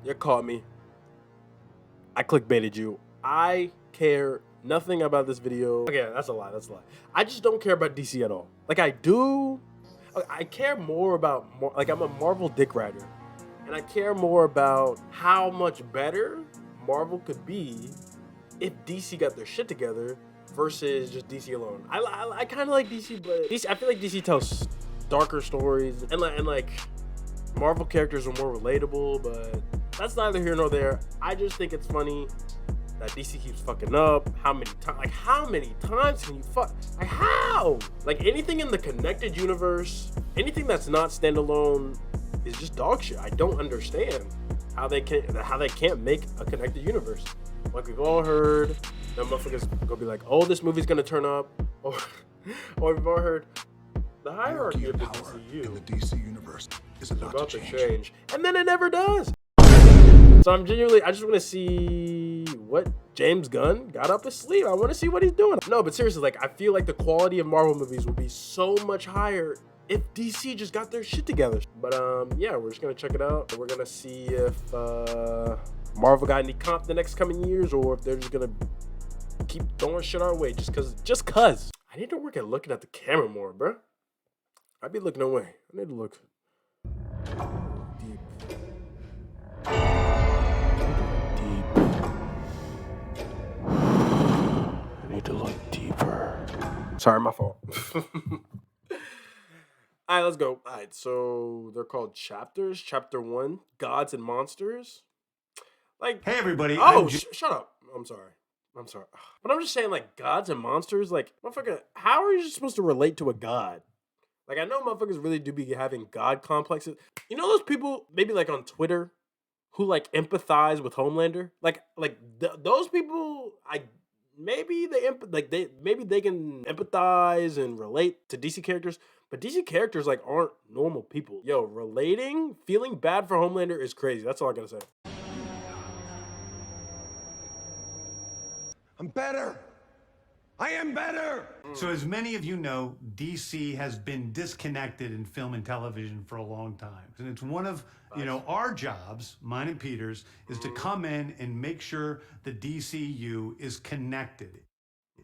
You caught me. I clickbaited you. I care nothing about this video. Okay, that's a lie. That's a lie. I just don't care about DC at all. Like I do. I care more about like I'm a Marvel dick rider, and I care more about how much better Marvel could be if DC got their shit together versus just DC alone. I kind of like DC, but I feel like DC tells darker stories, and like Marvel characters are more relatable, but that's neither here nor there. I just think it's funny that DC keeps fucking up. How many times? Like, how many times can you fuck? Like, how? Like, anything in the connected universe, anything that's not standalone, is just dog shit. I don't understand how they can't make a connected universe. Like we've all heard, the motherfuckers gonna be like, "Oh, this movie's gonna turn up," or we've all heard the hierarchy of the DCU in the DC universe is about to change, and then it never does. So I just want to see what James Gunn got up his sleeve. I want to see what he's doing. No, but seriously, like I feel like the quality of Marvel movies would be so much higher if DC just got their shit together. But yeah, we're just gonna check it out. We're gonna see if Marvel got any comp the next coming years, or if they're just gonna keep throwing shit our way just cause. I need to work at looking at the camera more, bro. I be looking away. I need to look deep. I need to look deeper. Sorry, my fault. All right, let's go. All right, so they're called chapters. Chapter 1, Gods and Monsters. Like, hey everybody. Oh, shut up. I'm sorry. But I'm just saying, like, gods and monsters, like, motherfucker, how are you supposed to relate to a god? Like, I know motherfuckers really do be having god complexes. You know those people, maybe like on Twitter, who like empathize with Homelander? Those people, maybe they can empathize and relate to DC characters, but DC characters like aren't normal people. Yo, feeling bad for Homelander is crazy. That's all I gotta say. I'm better. I am better. So as many of you know, DC has been disconnected in film and television for a long time. And it's one of, our jobs, mine and Peter's, is to come in and make sure the DCU is connected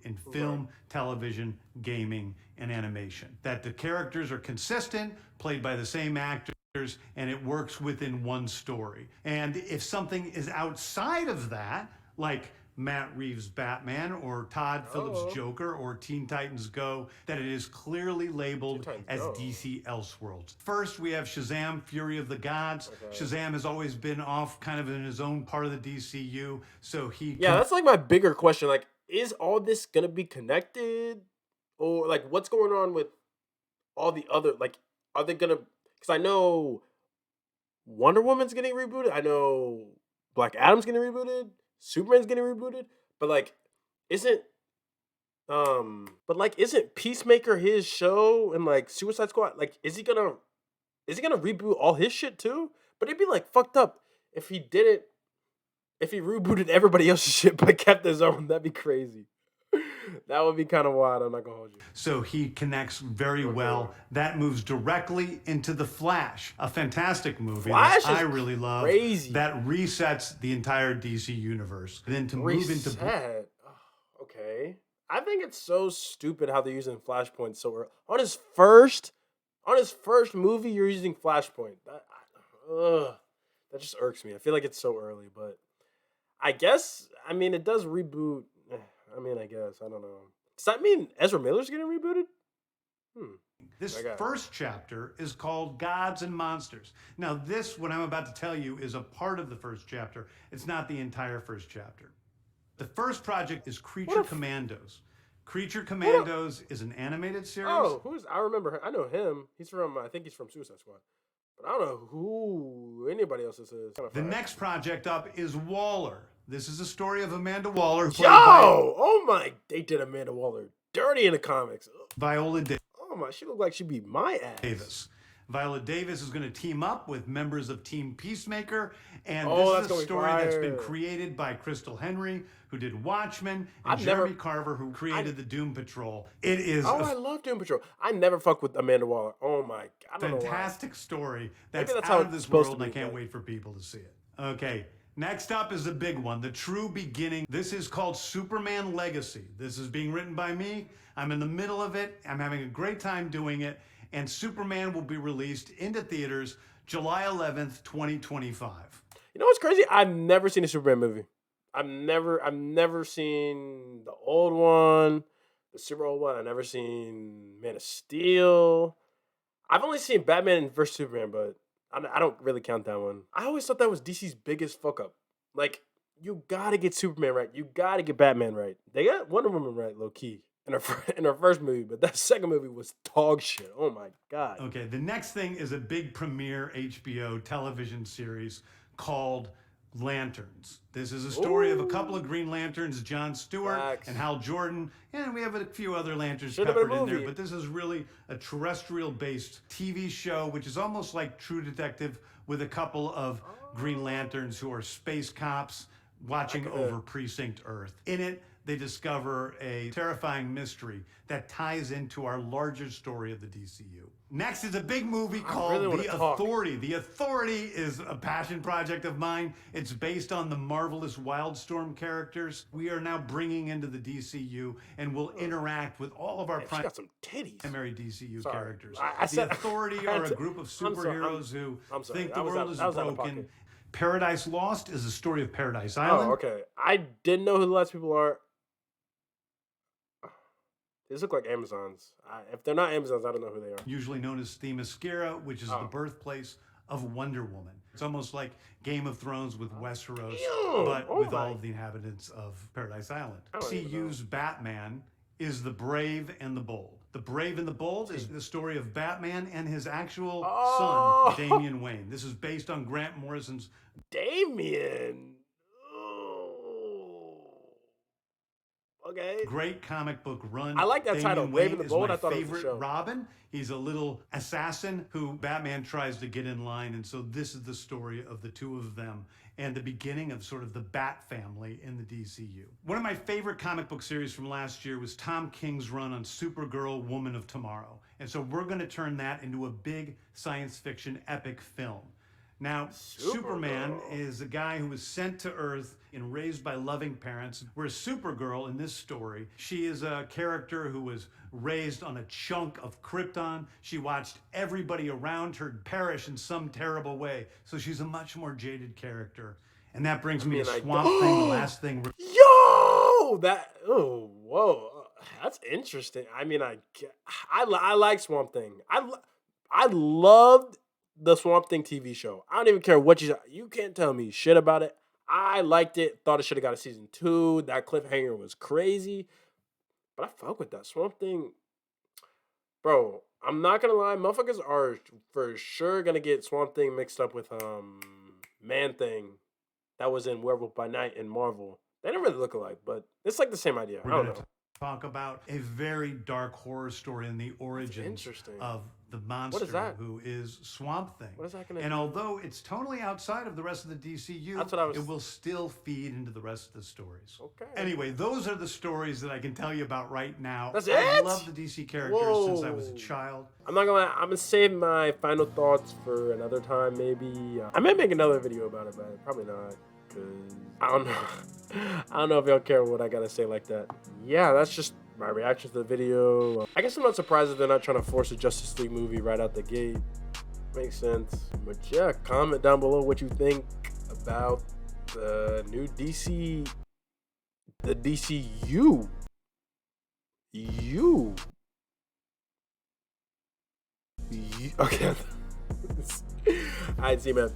in film, television, gaming, and animation. That the characters are consistent, played by the same actors, and it works within one story. And if something is outside of that, like Matt Reeves' Batman or Todd Phillips' Joker or Teen Titans Go, that it is clearly labeled as DC Elseworlds. First, we have Shazam, Fury of the Gods. Okay. Shazam has always been off kind of in his own part of the DCU, so he... Yeah, that's like my bigger question. Like, is all this gonna be connected? Or, like, what's going on with all the other... Like, are they gonna... Because I know Wonder Woman's getting rebooted. I know Black Adam's getting rebooted. Superman's getting rebooted, but like, isn't Peacemaker his show and like Suicide Squad? Like, is he gonna reboot all his shit too? But it'd be like fucked up if he rebooted everybody else's shit but kept his own. That'd be crazy. That would be kind of wild. I'm not gonna hold you. So he connects very well. That moves directly into The Flash, a fantastic movie that I really love. Crazy. That resets the entire DC universe. And then to move into... Okay. I think it's so stupid how they're using Flashpoint so early. On his first movie, you're using Flashpoint. That just irks me. I feel like it's so early, but I guess, it does reboot. I guess. I don't know. Does that mean Ezra Miller's getting rebooted? This first chapter is called Gods and Monsters. Now, what I'm about to tell you, is a part of the first chapter. It's not the entire first chapter. The first project is Creature Commandos. Creature Commandos is an animated series. Oh, I remember him. I know him. I think he's from Suicide Squad. But I don't know who anybody else this is. The next project up is Waller. This is a story of Amanda Waller. They did Amanda Waller dirty in the comics. Viola Davis. Oh my, she looked like she'd be my ass. Viola Davis is going to team up with members of Team Peacemaker, and this is a story that's been created by Crystal Henry, who did Watchmen, and Jeremy Carver, who created the Doom Patrol. It is... I love Doom Patrol. I never fuck with Amanda Waller. Oh my God. Fantastic story that's out of this world, and I can't wait for people to see it. Okay, next up is a big one, the true beginning. This is called Superman Legacy. This is being written by me. I'm in the middle of it. I'm having a great time doing it. And Superman will be released into theaters July 11th, 2025. You know what's crazy? I've never seen a Superman movie. I've never seen the old one, the super old one. I've never seen Man of Steel. I've only seen Batman vs Superman, but I don't really count that one. I always thought that was DC's biggest fuck up. Like, you gotta get Superman right. You gotta get Batman right. They got Wonder Woman right, low key, in her first movie, but that second movie was dog shit. Oh my god. Okay, the next thing is a big premiere HBO television series called Lanterns. This is a story of a couple of Green Lanterns, John Stewart Facts. and Hal Jordan, and we have a few other lanterns Should've been a peppered in there, movie. but this is really a terrestrial-based TV show, which is almost like True Detective with a couple of Green Lanterns who are space cops watching over Precinct Earth. In it, they discover a terrifying mystery that ties into our larger story of the DCU. Next is a big movie called really The wanna talk. Authority. The Authority is a passion project of mine. It's based on the marvelous Wildstorm characters we are now bringing into the DCU and will interact with all of our She got some titties. primary DCU Sorry. characters. I said- The Authority are a group of I'm sorry, superheroes who I'm sorry. think the That was world out- is that was out of broken. pocket. Paradise Lost is a story of Paradise Island. Oh, okay. I didn't know who the last people are. These look like Amazons. If they're not Amazons, I don't know who they are. Usually known as Themyscira, which is the birthplace of Wonder Woman. It's almost like Game of Thrones with Westeros, but with all of the inhabitants of Paradise Island. don't even know. DCU's Batman is The Brave and the Bold. The Brave and the Bold is the story of Batman and his actual son, Damian Wayne. This is based on Grant Morrison's Damien. Oh. Okay. great comic book run. I like that Damian title, Wayne Brave and the is Bold. my I thought it was a favorite show. Robin. He's a little assassin who Batman tries to get in line, and so this is the story of the two of them and the beginning of sort of the Bat family in the DCU. One of my favorite comic book series from last year was Tom King's run on Supergirl, Woman of Tomorrow, and so we're going to turn that into a big science fiction epic film. Now, Superman is a guy who was sent to Earth and raised by loving parents, whereas Supergirl in this story, she is a character who was raised on a chunk of Krypton. She watched everybody around her perish in some terrible way, so she's a much more jaded character. And that brings me to Swamp Thing, the last thing. Yo, whoa, that's interesting. I mean, I like Swamp Thing. I loved the Swamp Thing TV show. I don't even care what you can't tell me shit about it. I liked it. Thought it should have got a season 2. That cliffhanger was crazy, but I fuck with that Swamp Thing, bro. I'm not gonna lie, motherfuckers are for sure gonna get Swamp Thing mixed up with Man Thing that was in Werewolf by Night in Marvel. They don't really look alike, but it's like the same idea. I don't know. Talk about a very dark horror story in the origins of the monster who is Swamp Thing. What is that gonna And do? although it's totally outside of the rest of the DCU, That's what I was- it will still feed into the rest of the stories. Okay. Anyway, those are the stories that I can tell you about right now. That's I it? love the DC characters since I was a Whoa. child. I'm not gonna lie, I'm gonna save my final thoughts for another time, maybe. I might make another video about it, but probably not, because I don't know. I don't know if y'all care what I gotta say like that. Yeah, that's just my reaction to the video. I guess I'm not surprised that they're not trying to force a Justice League movie right out the gate. Makes sense. But yeah, comment down below what you think about the new the DCU. Okay. Alright, see you, man.